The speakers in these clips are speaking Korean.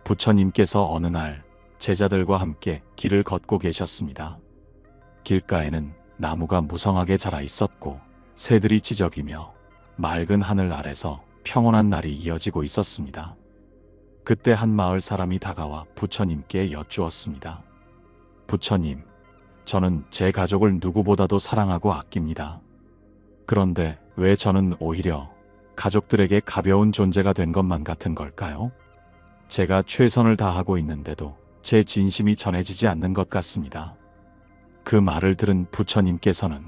부처님께서 어느 날 제자들과 함께 길을 걷고 계셨습니다. 길가에는 나무가 무성하게 자라 있었고 새들이 지저귀며 맑은 하늘 아래서 평온한 날이 이어지고 있었습니다. 그때 한 마을 사람이 다가와 부처님께 여쭈었습니다. 부처님, 저는 제 가족을 누구보다도 사랑하고 아낍니다. 그런데 왜 저는 오히려 가족들에게 가벼운 존재가 된 것만 같은 걸까요? 제가 최선을 다하고 있는데도 제 진심이 전해지지 않는 것 같습니다. 그 말을 들은 부처님께서는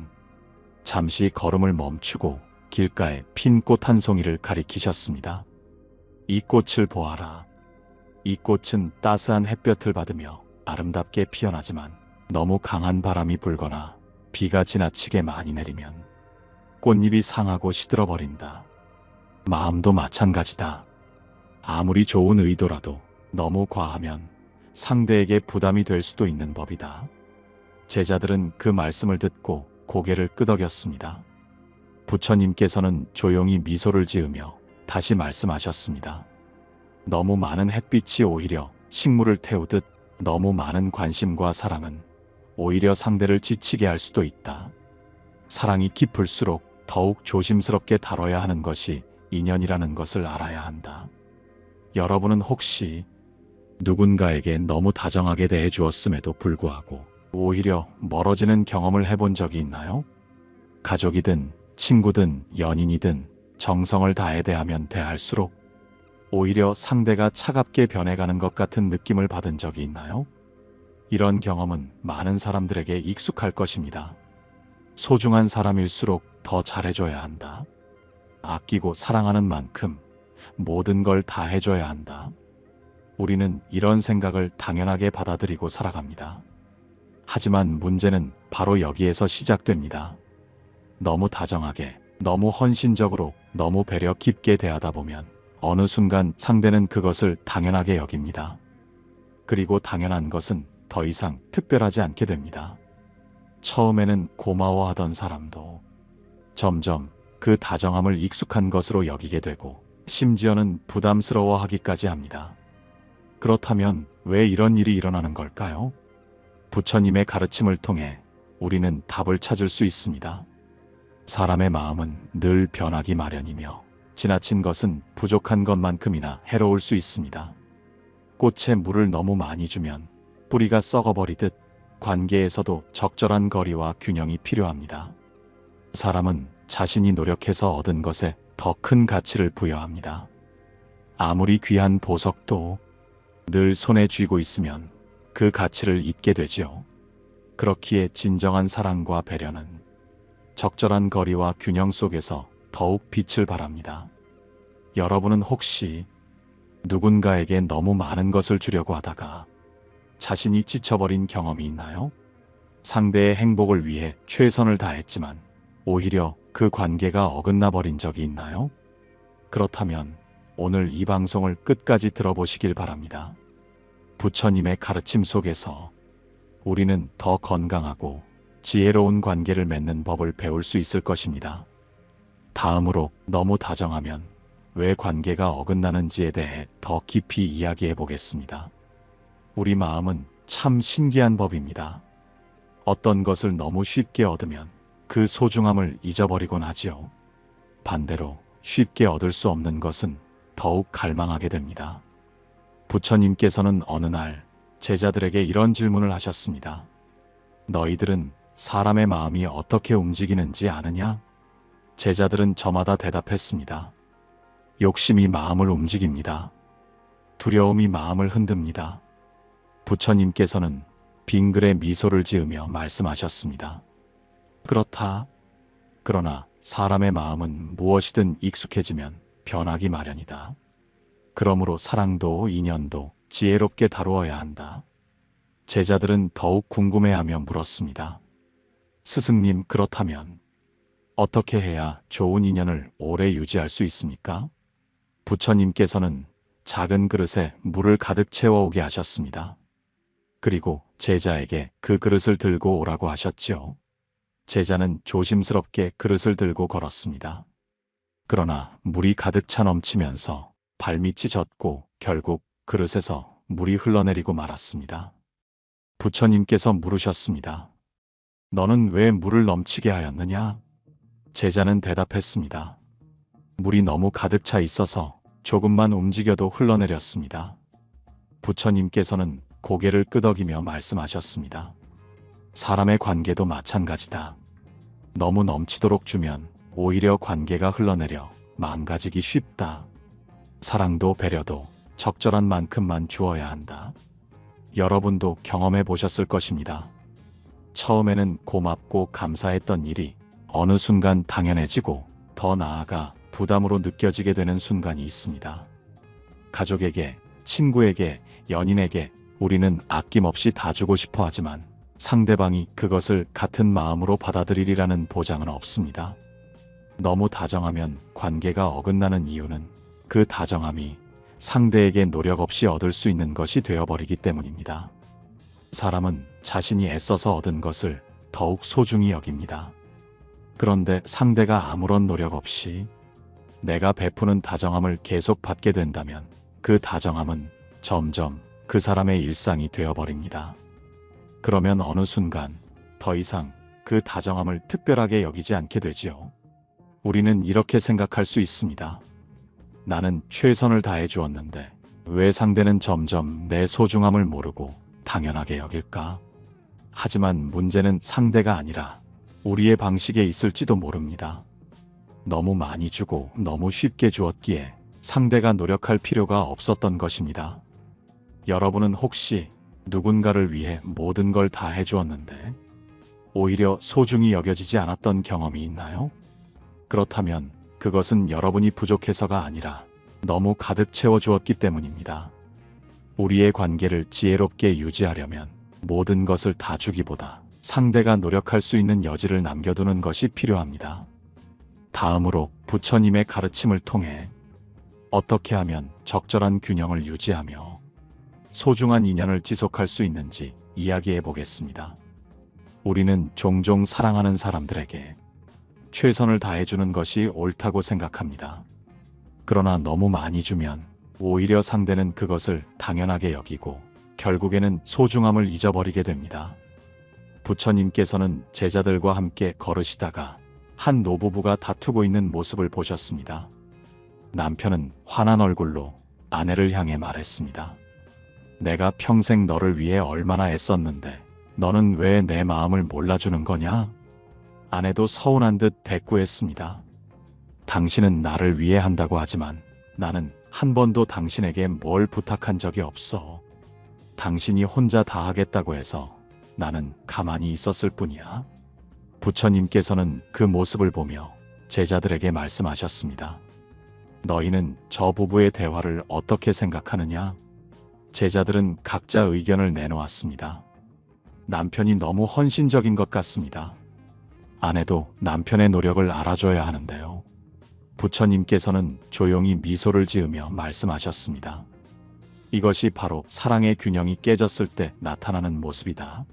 잠시 걸음을 멈추고 길가에 핀 꽃 한 송이를 가리키셨습니다. 이 꽃을 보아라. 이 꽃은 따스한 햇볕을 받으며 아름답게 피어나지만 너무 강한 바람이 불거나 비가 지나치게 많이 내리면 꽃잎이 상하고 시들어버린다. 마음도 마찬가지다. 아무리 좋은 의도라도 너무 과하면 상대에게 부담이 될 수도 있는 법이다. 제자들은 그 말씀을 듣고 고개를 끄덕였습니다. 부처님께서는 조용히 미소를 지으며 다시 말씀하셨습니다. 너무 많은 햇빛이 오히려 식물을 태우듯 너무 많은 관심과 사랑은 오히려 상대를 지치게 할 수도 있다. 사랑이 깊을수록 더욱 조심스럽게 다뤄야 하는 것이 인연이라는 것을 알아야 한다. 여러분은 혹시 누군가에게 너무 다정하게 대해 주었음에도 불구하고 오히려 멀어지는 경험을 해본 적이 있나요? 가족이든 친구든 연인이든 정성을 다해 대하면 대할수록 오히려 상대가 차갑게 변해가는 것 같은 느낌을 받은 적이 있나요? 이런 경험은 많은 사람들에게 익숙할 것입니다. 소중한 사람일수록 더 잘해줘야 한다. 아끼고 사랑하는 만큼 모든 걸 다 해줘야 한다. 우리는 이런 생각을 당연하게 받아들이고 살아갑니다. 하지만 문제는 바로 여기에서 시작됩니다. 너무 다정하게, 너무 헌신적으로, 너무 배려 깊게 대하다 보면 어느 순간 상대는 그것을 당연하게 여깁니다. 그리고 당연한 것은 더 이상 특별하지 않게 됩니다. 처음에는 고마워하던 사람도 점점 그 다정함을 익숙한 것으로 여기게 되고 심지어는 부담스러워하기까지 합니다. 그렇다면 왜 이런 일이 일어나는 걸까요? 부처님의 가르침을 통해 우리는 답을 찾을 수 있습니다. 사람의 마음은 늘 변하기 마련이며 지나친 것은 부족한 것만큼이나 해로울 수 있습니다. 꽃에 물을 너무 많이 주면 뿌리가 썩어버리듯 관계에서도 적절한 거리와 균형이 필요합니다. 사람은 자신이 노력해서 얻은 것에 더 큰 가치를 부여합니다. 아무리 귀한 보석도 늘 손에 쥐고 있으면 그 가치를 잊게 되지요. 그렇기에 진정한 사랑과 배려는 적절한 거리와 균형 속에서 더욱 빛을 발합니다. 여러분은 혹시 누군가에게 너무 많은 것을 주려고 하다가 자신이 지쳐버린 경험이 있나요? 상대의 행복을 위해 최선을 다했지만 오히려 그 관계가 어긋나 버린 적이 있나요? 그렇다면 오늘 이 방송을 끝까지 들어보시길 바랍니다. 부처님의 가르침 속에서 우리는 더 건강하고 지혜로운 관계를 맺는 법을 배울 수 있을 것입니다. 다음으로 너무 다정하면 왜 관계가 어긋나는지에 대해 더 깊이 이야기해 보겠습니다. 우리 마음은 참 신기한 법입니다. 어떤 것을 너무 쉽게 얻으면 그 소중함을 잊어버리곤 하지요. 반대로 쉽게 얻을 수 없는 것은 더욱 갈망하게 됩니다. 부처님께서는 어느 날 제자들에게 이런 질문을 하셨습니다. 너희들은 사람의 마음이 어떻게 움직이는지 아느냐? 제자들은 저마다 대답했습니다. 욕심이 마음을 움직입니다. 두려움이 마음을 흔듭니다. 부처님께서는 빙글에 미소를 지으며 말씀하셨습니다. 그렇다. 그러나 사람의 마음은 무엇이든 익숙해지면 변하기 마련이다. 그러므로 사랑도 인연도 지혜롭게 다루어야 한다. 제자들은 더욱 궁금해하며 물었습니다. 스승님, 그렇다면 어떻게 해야 좋은 인연을 오래 유지할 수 있습니까? 부처님께서는 작은 그릇에 물을 가득 채워오게 하셨습니다. 그리고 제자에게 그 그릇을 들고 오라고 하셨지요. 제자는 조심스럽게 그릇을 들고 걸었습니다. 그러나 물이 가득 차 넘치면서 발밑이 젖고 결국 그릇에서 물이 흘러내리고 말았습니다. 부처님께서 물으셨습니다. 너는 왜 물을 넘치게 하였느냐? 제자는 대답했습니다. 물이 너무 가득 차 있어서 조금만 움직여도 흘러내렸습니다. 부처님께서는 고개를 끄덕이며 말씀하셨습니다. 사람의 관계도 마찬가지다. 너무 넘치도록 주면 오히려 관계가 흘러내려 망가지기 쉽다. 사랑도 배려도 적절한 만큼만 주어야 한다. 여러분도 경험해 보셨을 것입니다. 처음에는 고맙고 감사했던 일이 어느 순간 당연해지고 더 나아가 부담으로 느껴지게 되는 순간이 있습니다. 가족에게, 친구에게, 연인에게 우리는 아낌없이 다 주고 싶어 하지만 상대방이 그것을 같은 마음으로 받아들이리라는 보장은 없습니다. 너무 다정하면 관계가 어긋나는 이유는 그 다정함이 상대에게 노력 없이 얻을 수 있는 것이 되어버리기 때문입니다. 사람은 자신이 애써서 얻은 것을 더욱 소중히 여깁니다. 그런데 상대가 아무런 노력 없이 내가 베푸는 다정함을 계속 받게 된다면 그 다정함은 점점 그 사람의 일상이 되어버립니다. 그러면 어느 순간 더 이상 그 다정함을 특별하게 여기지 않게 되지요. 우리는 이렇게 생각할 수 있습니다. 나는 최선을 다해 주었는데 왜 상대는 점점 내 소중함을 모르고 당연하게 여길까? 하지만 문제는 상대가 아니라 우리의 방식에 있을지도 모릅니다. 너무 많이 주고 너무 쉽게 주었기에 상대가 노력할 필요가 없었던 것입니다. 여러분은 혹시 누군가를 위해 모든 걸 다 해주었는데 오히려 소중히 여겨지지 않았던 경험이 있나요? 그렇다면 그것은 여러분이 부족해서가 아니라 너무 가득 채워주었기 때문입니다. 우리의 관계를 지혜롭게 유지하려면 모든 것을 다 주기보다 상대가 노력할 수 있는 여지를 남겨두는 것이 필요합니다. 다음으로 부처님의 가르침을 통해 어떻게 하면 적절한 균형을 유지하며 소중한 인연을 지속할 수 있는지 이야기해 보겠습니다. 우리는 종종 사랑하는 사람들에게 최선을 다해주는 것이 옳다고 생각합니다. 그러나 너무 많이 주면 오히려 상대는 그것을 당연하게 여기고 결국에는 소중함을 잊어버리게 됩니다. 부처님께서는 제자들과 함께 걸으시다가 한 노부부가 다투고 있는 모습을 보셨습니다. 남편은 화난 얼굴로 아내를 향해 말했습니다. 내가 평생 너를 위해 얼마나 애썼는데 너는 왜 내 마음을 몰라주는 거냐? 아내도 서운한 듯 대꾸했습니다. 당신은 나를 위해 한다고 하지만 나는 한 번도 당신에게 뭘 부탁한 적이 없어. 당신이 혼자 다 하겠다고 해서 나는 가만히 있었을 뿐이야. 부처님께서는 그 모습을 보며 제자들에게 말씀하셨습니다. 너희는 저 부부의 대화를 어떻게 생각하느냐? 제자들은 각자 의견을 내놓았습니다. 남편이 너무 헌신적인 것 같습니다. 아내도 남편의 노력을 알아줘야 하는데요. 부처님께서는 조용히 미소를 지으며 말씀하셨습니다. 이것이 바로 사랑의 균형이 깨졌을 때 나타나는 모습이다.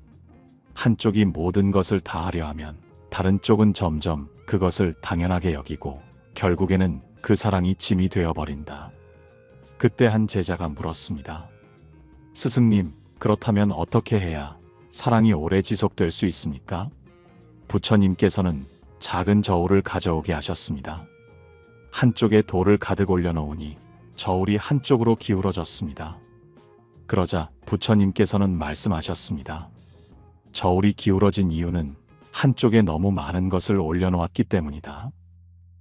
한쪽이 모든 것을 다 하려 하면 다른 쪽은 점점 그것을 당연하게 여기고 결국에는 그 사랑이 짐이 되어버린다. 그때 한 제자가 물었습니다. 스승님, 그렇다면 어떻게 해야 사랑이 오래 지속될 수 있습니까? 부처님께서는 작은 저울을 가져오게 하셨습니다. 한쪽에 돌을 가득 올려놓으니 저울이 한쪽으로 기울어졌습니다. 그러자 부처님께서는 말씀하셨습니다. 저울이 기울어진 이유는 한쪽에 너무 많은 것을 올려놓았기 때문이다.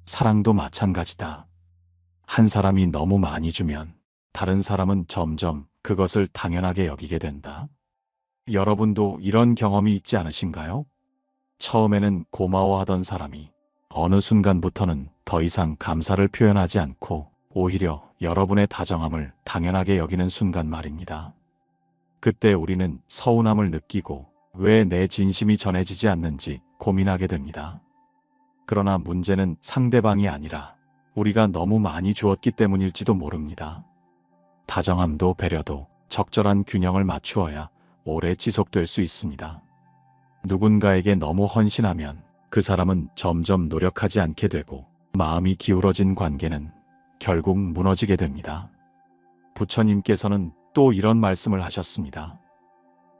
사랑도 마찬가지다. 한 사람이 너무 많이 주면 다른 사람은 점점 그것을 당연하게 여기게 된다. 여러분도 이런 경험이 있지 않으신가요? 처음에는 고마워하던 사람이 어느 순간부터는 더 이상 감사를 표현하지 않고 오히려 여러분의 다정함을 당연하게 여기는 순간 말입니다. 그때 우리는 서운함을 느끼고 왜 내 진심이 전해지지 않는지 고민하게 됩니다. 그러나 문제는 상대방이 아니라 우리가 너무 많이 주었기 때문일지도 모릅니다. 다정함도 배려도 적절한 균형을 맞추어야 오래 지속될 수 있습니다. 누군가에게 너무 헌신하면 그 사람은 점점 노력하지 않게 되고 마음이 기울어진 관계는 결국 무너지게 됩니다. 부처님께서는 또 이런 말씀을 하셨습니다.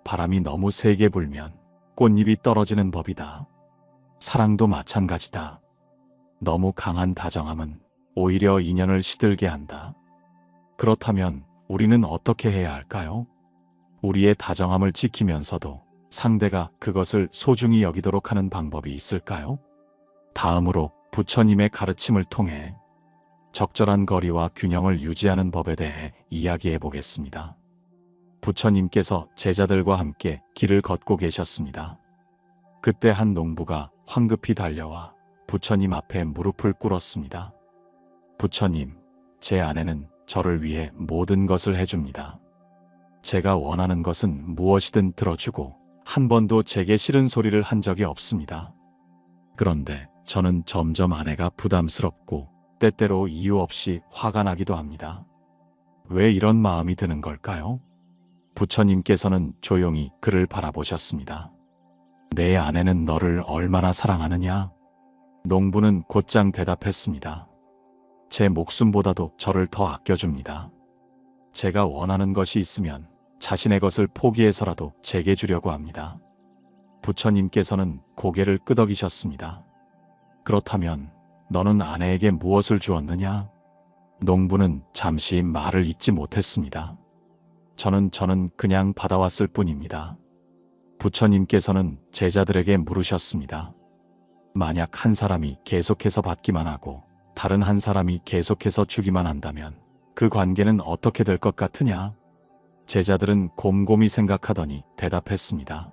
바람이 너무 세게 불면 꽃잎이 떨어지는 법이다. 사랑도 마찬가지다. 너무 강한 다정함은 오히려 인연을 시들게 한다. 그렇다면 우리는 어떻게 해야 할까요? 우리의 다정함을 지키면서도 상대가 그것을 소중히 여기도록 하는 방법이 있을까요? 다음으로 부처님의 가르침을 통해 적절한 거리와 균형을 유지하는 법에 대해 이야기해 보겠습니다. 부처님께서 제자들과 함께 길을 걷고 계셨습니다. 그때 한 농부가 황급히 달려와 부처님 앞에 무릎을 꿇었습니다. 부처님, 제 아내는 저를 위해 모든 것을 해줍니다. 제가 원하는 것은 무엇이든 들어주고 한 번도 제게 싫은 소리를 한 적이 없습니다. 그런데 저는 점점 아내가 부담스럽고 때때로 이유 없이 화가 나기도 합니다. 왜 이런 마음이 드는 걸까요? 부처님께서는 조용히 그를 바라보셨습니다. 내 아내는 너를 얼마나 사랑하느냐? 농부는 곧장 대답했습니다. 제 목숨보다도 저를 더 아껴줍니다. 제가 원하는 것이 있으면 자신의 것을 포기해서라도 제게 주려고 합니다. 부처님께서는 고개를 끄덕이셨습니다. 그렇다면 너는 아내에게 무엇을 주었느냐? 농부는 잠시 말을 잇지 못했습니다. 저는 그냥 받아왔을 뿐입니다. 부처님께서는 제자들에게 물으셨습니다. 만약 한 사람이 계속해서 받기만 하고 다른 한 사람이 계속해서 주기만 한다면 그 관계는 어떻게 될 것 같으냐? 제자들은 곰곰이 생각하더니 대답했습니다.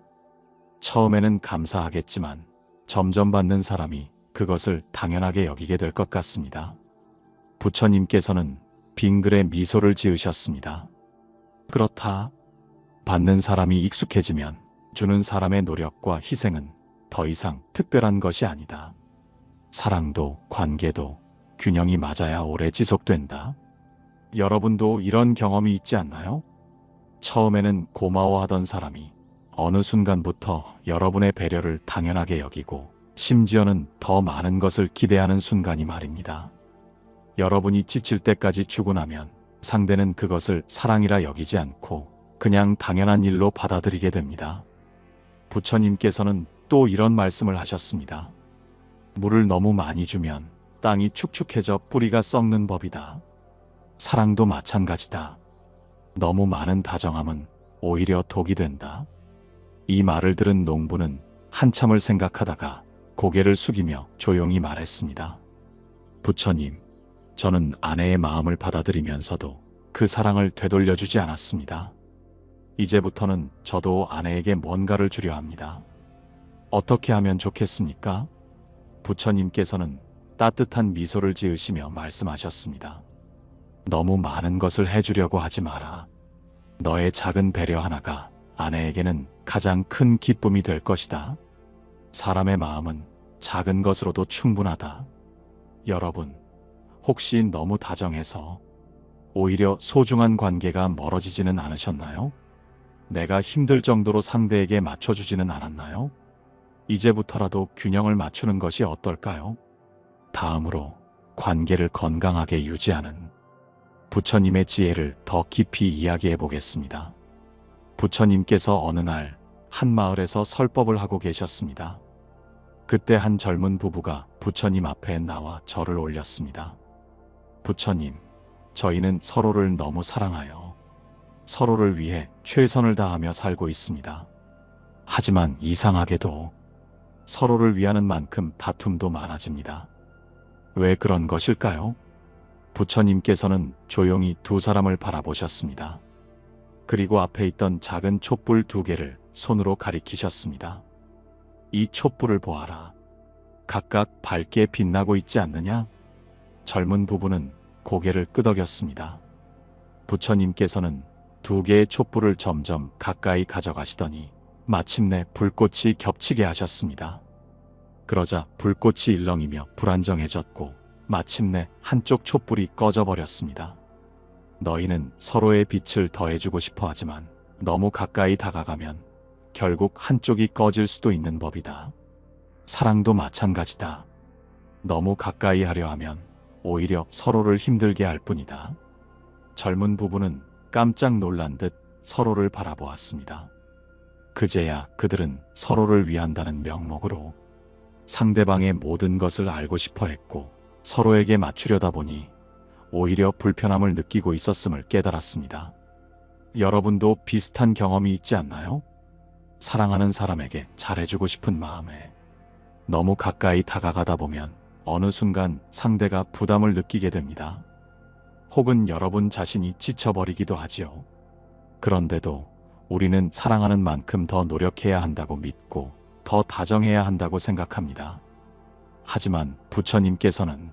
처음에는 감사하겠지만 점점 받는 사람이 그것을 당연하게 여기게 될 것 같습니다. 부처님께서는 빙글에 미소를 지으셨습니다. 그렇다. 받는 사람이 익숙해지면 주는 사람의 노력과 희생은 더 이상 특별한 것이 아니다. 사랑도 관계도 균형이 맞아야 오래 지속된다. 여러분도 이런 경험이 있지 않나요? 처음에는 고마워하던 사람이 어느 순간부터 여러분의 배려를 당연하게 여기고 심지어는 더 많은 것을 기대하는 순간이 말입니다. 여러분이 지칠 때까지 주고 나면 상대는 그것을 사랑이라 여기지 않고 그냥 당연한 일로 받아들이게 됩니다. 부처님께서는 또 이런 말씀을 하셨습니다. 물을 너무 많이 주면 땅이 축축해져 뿌리가 썩는 법이다. 사랑도 마찬가지다. 너무 많은 다정함은 오히려 독이 된다. 이 말을 들은 농부는 한참을 생각하다가 고개를 숙이며 조용히 말했습니다. 부처님, 저는 아내의 마음을 받아들이면서도 그 사랑을 되돌려주지 않았습니다. 이제부터는 저도 아내에게 뭔가를 주려 합니다. 어떻게 하면 좋겠습니까? 부처님께서는 따뜻한 미소를 지으시며 말씀하셨습니다. 너무 많은 것을 해주려고 하지 마라. 너의 작은 배려 하나가 아내에게는 가장 큰 기쁨이 될 것이다. 사람의 마음은 작은 것으로도 충분하다. 여러분, 혹시 너무 다정해서 오히려 소중한 관계가 멀어지지는 않으셨나요? 내가 힘들 정도로 상대에게 맞춰주지는 않았나요? 이제부터라도 균형을 맞추는 것이 어떨까요? 다음으로 관계를 건강하게 유지하는 부처님의 지혜를 더 깊이 이야기해 보겠습니다. 부처님께서 어느 날 한 마을에서 설법을 하고 계셨습니다. 그때 한 젊은 부부가 부처님 앞에 나와 절을 올렸습니다. 부처님, 저희는 서로를 너무 사랑하여 서로를 위해 최선을 다하며 살고 있습니다. 하지만 이상하게도 서로를 위하는 만큼 다툼도 많아집니다. 왜 그런 것일까요? 부처님께서는 조용히 두 사람을 바라보셨습니다. 그리고 앞에 있던 작은 촛불 2개를 손으로 가리키셨습니다. 이 촛불을 보아라. 각각 밝게 빛나고 있지 않느냐? 젊은 부부는 고개를 끄덕였습니다. 부처님께서는 2개의 촛불을 점점 가까이 가져가시더니 마침내 불꽃이 겹치게 하셨습니다. 그러자 불꽃이 일렁이며 불안정해졌고 마침내 한쪽 촛불이 꺼져버렸습니다. 너희는 서로의 빛을 더해주고 싶어 하지만 너무 가까이 다가가면 결국 한쪽이 꺼질 수도 있는 법이다. 사랑도 마찬가지다. 너무 가까이 하려 하면 오히려 서로를 힘들게 할 뿐이다. 젊은 부부는 깜짝 놀란 듯 서로를 바라보았습니다. 그제야 그들은 서로를 위한다는 명목으로 상대방의 모든 것을 알고 싶어 했고 서로에게 맞추려다 보니 오히려 불편함을 느끼고 있었음을 깨달았습니다. 여러분도 비슷한 경험이 있지 않나요? 사랑하는 사람에게 잘해주고 싶은 마음에 너무 가까이 다가가다 보면 어느 순간 상대가 부담을 느끼게 됩니다. 혹은 여러분 자신이 지쳐버리기도 하지요. 그런데도 우리는 사랑하는 만큼 더 노력해야 한다고 믿고 더 다정해야 한다고 생각합니다. 하지만 부처님께서는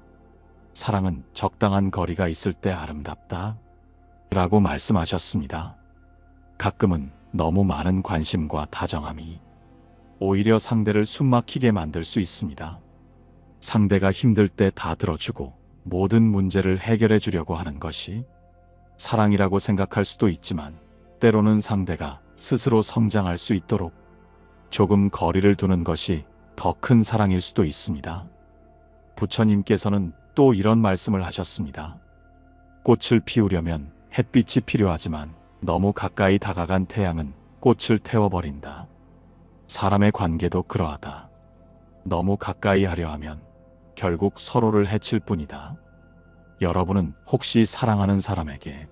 사랑은 적당한 거리가 있을 때 아름답다 라고 말씀하셨습니다. 가끔은 너무 많은 관심과 다정함이 오히려 상대를 숨막히게 만들 수 있습니다. 상대가 힘들 때 다 들어주고 모든 문제를 해결해 주려고 하는 것이 사랑이라고 생각할 수도 있지만 때로는 상대가 스스로 성장할 수 있도록 조금 거리를 두는 것이 더 큰 사랑일 수도 있습니다. 부처님께서는 또 이런 말씀을 하셨습니다. 꽃을 피우려면 햇빛이 필요하지만 너무 가까이 다가간 태양은 꽃을 태워버린다. 사람의 관계도 그러하다. 너무 가까이 하려 하면 결국 서로를 해칠 뿐이다. 여러분은 혹시 사랑하는 사람에게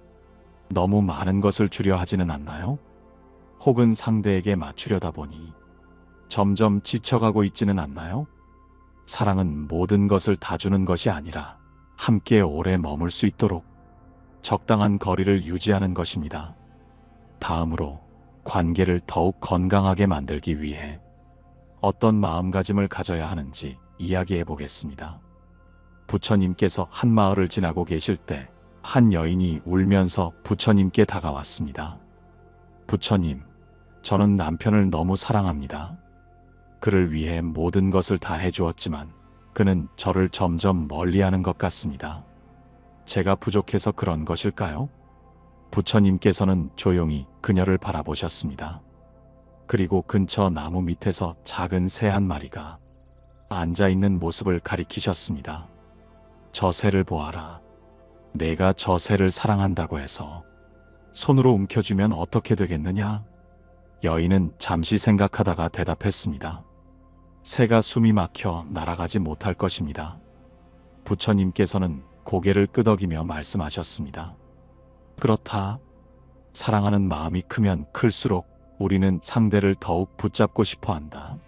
너무 많은 것을 주려 하지는 않나요? 혹은 상대에게 맞추려다 보니 점점 지쳐가고 있지는 않나요? 사랑은 모든 것을 다 주는 것이 아니라 함께 오래 머물 수 있도록 적당한 거리를 유지하는 것입니다. 다음으로 관계를 더욱 건강하게 만들기 위해 어떤 마음가짐을 가져야 하는지 이야기해 보겠습니다. 부처님께서 한 마을을 지나고 계실 때 한 여인이 울면서 부처님께 다가왔습니다. 부처님, 저는 남편을 너무 사랑합니다. 그를 위해 모든 것을 다 해주었지만 그는 저를 점점 멀리하는 것 같습니다. 제가 부족해서 그런 것일까요? 부처님께서는 조용히 그녀를 바라보셨습니다. 그리고 근처 나무 밑에서 작은 새 한 마리가 앉아있는 모습을 가리키셨습니다. 저 새를 보아라. 내가 저 새를 사랑한다고 해서 손으로 움켜쥐면 어떻게 되겠느냐? 여인은 잠시 생각하다가 대답했습니다. 새가 숨이 막혀 날아가지 못할 것입니다. 부처님께서는 고개를 끄덕이며 말씀하셨습니다. 그렇다. 사랑하는 마음이 크면 클수록 우리는 상대를 더욱 붙잡고 싶어 한다.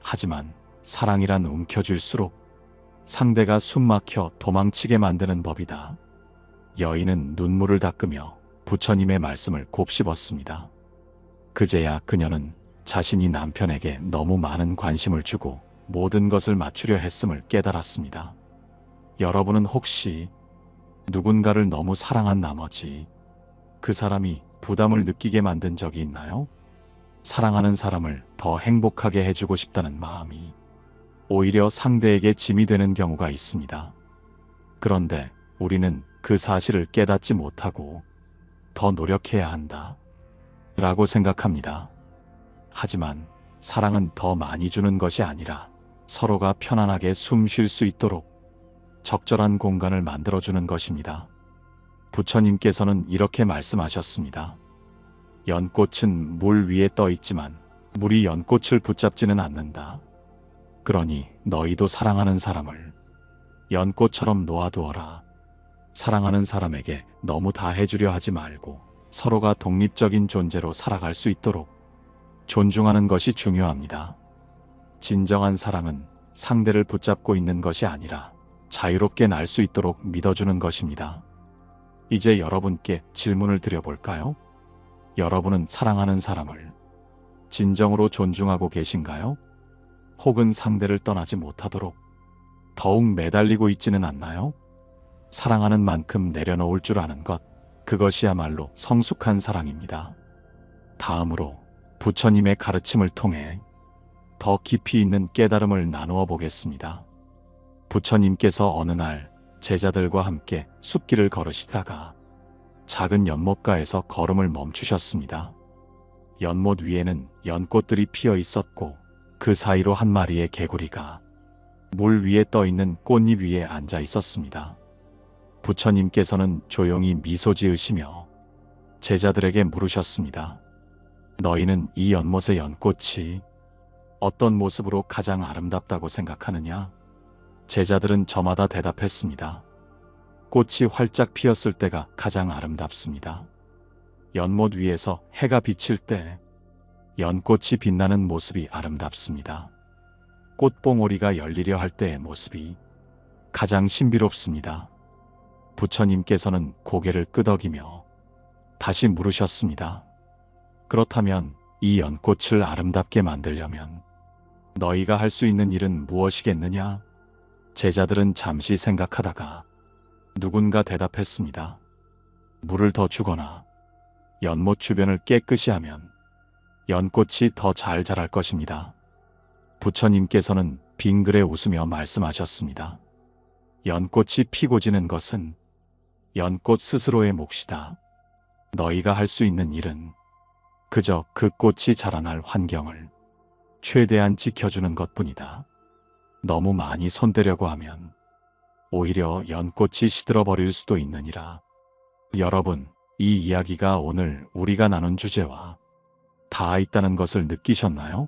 하지만 사랑이란 움켜쥘수록 상대가 숨 막혀 도망치게 만드는 법이다. 여인은 눈물을 닦으며 부처님의 말씀을 곱씹었습니다. 그제야 그녀는 자신이 남편에게 너무 많은 관심을 주고 모든 것을 맞추려 했음을 깨달았습니다. 여러분은 혹시 누군가를 너무 사랑한 나머지 그 사람이 부담을 느끼게 만든 적이 있나요? 사랑하는 사람을 더 행복하게 해주고 싶다는 마음이 오히려 상대에게 짐이 되는 경우가 있습니다. 그런데 우리는 그 사실을 깨닫지 못하고 더 노력해야 한다 라고 생각합니다. 하지만 사랑은 더 많이 주는 것이 아니라 서로가 편안하게 숨 쉴 수 있도록 적절한 공간을 만들어주는 것입니다. 부처님께서는 이렇게 말씀하셨습니다. 연꽃은 물 위에 떠 있지만 물이 연꽃을 붙잡지는 않는다. 그러니 너희도 사랑하는 사람을 연꽃처럼 놓아두어라. 사랑하는 사람에게 너무 다 해주려 하지 말고 서로가 독립적인 존재로 살아갈 수 있도록 존중하는 것이 중요합니다. 진정한 사랑은 상대를 붙잡고 있는 것이 아니라 자유롭게 날 수 있도록 믿어주는 것입니다. 이제 여러분께 질문을 드려볼까요? 여러분은 사랑하는 사람을 진정으로 존중하고 계신가요? 혹은 상대를 떠나지 못하도록 더욱 매달리고 있지는 않나요? 사랑하는 만큼 내려놓을 줄 아는 것, 그것이야말로 성숙한 사랑입니다. 다음으로 부처님의 가르침을 통해 더 깊이 있는 깨달음을 나누어 보겠습니다. 부처님께서 어느 날 제자들과 함께 숲길을 걸으시다가 작은 연못가에서 걸음을 멈추셨습니다. 연못 위에는 연꽃들이 피어 있었고 그 사이로 한 마리의 개구리가 물 위에 떠 있는 꽃잎 위에 앉아 있었습니다. 부처님께서는 조용히 미소 지으시며 제자들에게 물으셨습니다. 너희는 이 연못의 연꽃이 어떤 모습으로 가장 아름답다고 생각하느냐? 제자들은 저마다 대답했습니다. 꽃이 활짝 피었을 때가 가장 아름답습니다. 연못 위에서 해가 비칠 때 연꽃이 빛나는 모습이 아름답습니다. 꽃봉오리가 열리려 할 때의 모습이 가장 신비롭습니다. 부처님께서는 고개를 끄덕이며 다시 물으셨습니다. 그렇다면 이 연꽃을 아름답게 만들려면 너희가 할 수 있는 일은 무엇이겠느냐? 제자들은 잠시 생각하다가 누군가 대답했습니다. 물을 더 주거나 연못 주변을 깨끗이 하면 연꽃이 더 잘 자랄 것입니다. 부처님께서는 빙그레 웃으며 말씀하셨습니다. 연꽃이 피고 지는 것은 연꽃 스스로의 몫이다. 너희가 할 수 있는 일은 그저 그 꽃이 자라날 환경을 최대한 지켜주는 것뿐이다. 너무 많이 손대려고 하면 오히려 연꽃이 시들어버릴 수도 있느니라. 여러분, 이 이야기가 오늘 우리가 나눈 주제와 닿아 있다는 것을 느끼셨나요?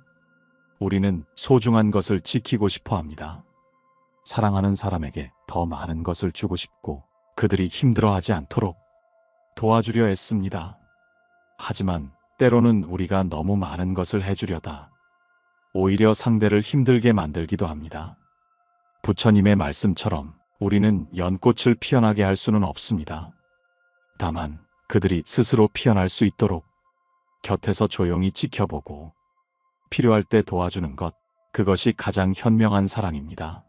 우리는 소중한 것을 지키고 싶어 합니다. 사랑하는 사람에게 더 많은 것을 주고 싶고 그들이 힘들어하지 않도록 도와주려 했습니다. 하지만 때로는 우리가 너무 많은 것을 해주려다 오히려 상대를 힘들게 만들기도 합니다. 부처님의 말씀처럼 우리는 연꽃을 피어나게 할 수는 없습니다. 다만 그들이 스스로 피어날 수 있도록 곁에서 조용히 지켜보고 필요할 때 도와주는 것, 그것이 가장 현명한 사랑입니다.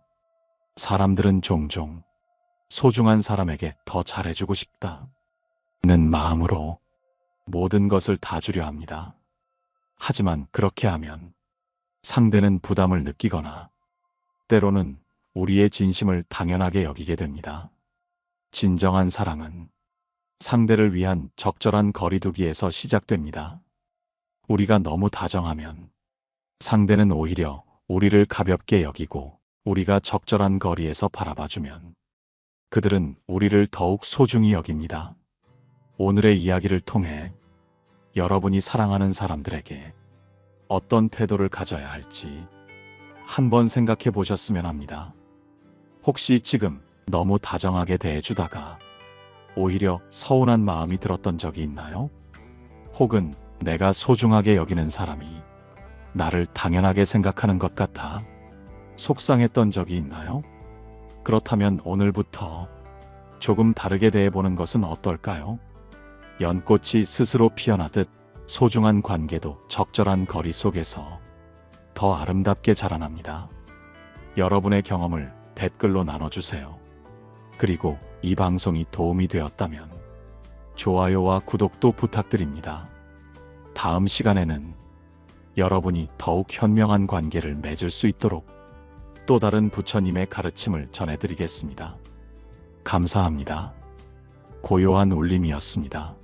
사람들은 종종 소중한 사람에게 더 잘해주고 싶다는 마음으로 모든 것을 다 주려 합니다. 하지만 그렇게 하면 상대는 부담을 느끼거나 때로는 우리의 진심을 당연하게 여기게 됩니다. 진정한 사랑은 상대를 위한 적절한 거리두기에서 시작됩니다. 우리가 너무 다정하면 상대는 오히려 우리를 가볍게 여기고 우리가 적절한 거리에서 바라봐주면 그들은 우리를 더욱 소중히 여깁니다. 오늘의 이야기를 통해 여러분이 사랑하는 사람들에게 어떤 태도를 가져야 할지 한번 생각해 보셨으면 합니다. 혹시 지금 너무 다정하게 대해주다가 오히려 서운한 마음이 들었던 적이 있나요? 혹은 내가 소중하게 여기는 사람이 나를 당연하게 생각하는 것 같아 속상했던 적이 있나요? 그렇다면 오늘부터 조금 다르게 대해보는 것은 어떨까요? 연꽃이 스스로 피어나듯 소중한 관계도 적절한 거리 속에서 더 아름답게 자라납니다. 여러분의 경험을 댓글로 나눠주세요. 그리고 이 방송이 도움이 되었다면 좋아요와 구독도 부탁드립니다. 다음 시간에는 여러분이 더욱 현명한 관계를 맺을 수 있도록 또 다른 부처님의 가르침을 전해드리겠습니다. 감사합니다. 고요한 울림이었습니다.